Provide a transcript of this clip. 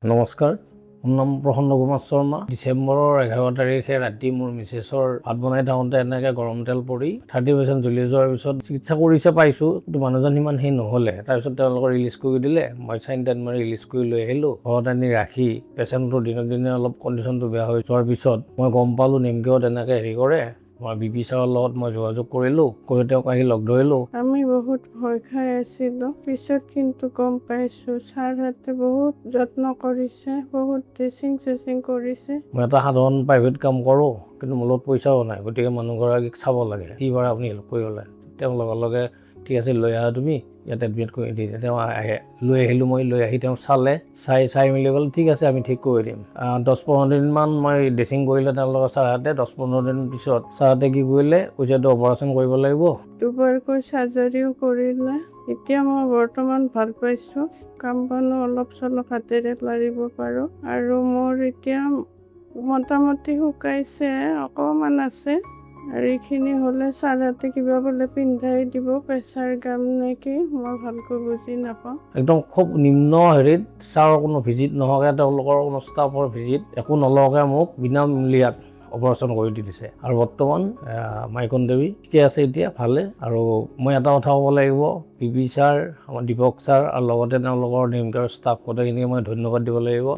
নমস্কাৰ, মোৰ নাম প্ৰসন্ন কুমাৰ শৰ্মা। ডিচেম্বৰৰ 11 তাৰিখে ৰাতি মোৰ মিছেছৰ ভাত বনাই থাকোঁতে এনেকৈ গৰম তেল পৰি 30% জ্বলি যোৱাৰ পিছত চিকিৎসা কৰিছে পাইছোঁ, কিন্তু মানুহজন সিমান সেই নহ'লে। তাৰপিছত তেওঁলোকৰ ৰিলিজ কৰি দিলে। মই চাইন টাইন মাৰি ৰিলিজ কৰি লৈ আহিলোঁ। ঘৰত আনি ৰাখি পেচেণ্টটোৰ দিনক দিনে অলপ কণ্ডিশ্যনটো বেয়া হৈ যোৱাৰ পিছত মই গম পালোঁ নিমকিও তেনেকৈ হেৰি কৰে। মই বিপি ছাৰৰ লগত মই যোগাযোগ কৰিলোঁ, কৰি তেওঁক আহি লগ ধৰিলোঁ। আমি বহুত ভয় খাই আছিলোঁ, পিছত কিন্তু গম পাইছোঁ ছাৰহঁতে বহুত যত্ন কৰিছে, বহুত ড্ৰেছিং কৰিছে। মই এটা সাধাৰণ প্ৰাইভেট কাম কৰোঁ, কিন্তু মোৰ লগত পইচাও নাই, গতিকে মানুহগৰাকীক চাব লাগে। কি পাৰে আপুনি হেল্প কৰিব লাগে। তেওঁ লগে লগে ঠিক আছে লৈ আহা তুমি, ইয়াত এডমিট কৰি দি তেওঁ আহে। লৈ আহিলোঁ, মই লৈ আহি তেওঁ চাই মেলি ক'লে ঠিক আছে আমি ঠিক কৰি দিম। 10-15 দিনমান মই ড্ৰেছিং কৰিলে তেওঁলোকৰ ছাৰহঁতে। 10-15 দিন পিছত ছাৰহঁতে কি কৰিলে, কৈছে এইটো অপাৰেশ্যন কৰিব লাগিব। দুবাৰকৈ চাৰ্জাৰীও কৰিলে। এতিয়া মই বৰ্তমান ভাল পাইছোঁ, কাম বনো অলপ চলপ হাতেৰে লাৰিব পাৰোঁ, আৰু মোৰ এতিয়া মোটামুটি শুকাইছে, অকণমান আছে। আৰু এইখিনি হ'লে ছাৰহঁতে কিবা বোলে পিন্ধাই দিব, প্ৰেছাৰ গাম নেকি, মই ভালকৈ বুজি নাপাওঁ। একদম খুব নিম্ন হেৰিত ছাৰৰ কোনো ভিজিট নোহোৱাকৈ, তেওঁলোকৰ কোনো ষ্টাফৰ ভিজিট একো নলগাকৈ মোক বিনামূলীয়াত অপাৰেশ্যন কৰি দি দিছে। আৰু বৰ্তমান মাইকন দেৱী ঠিকে আছে এতিয়া, ভালে। আৰু মই এটা কথা ক'ব লাগিব, পিপি ছাৰ, আমাৰ দীপক ছাৰ আৰু লগতে তেওঁলোকৰ নিমকেয়াৰ ষ্টাফ গোটেইখিনিকে মই ধন্যবাদ দিব লাগিব।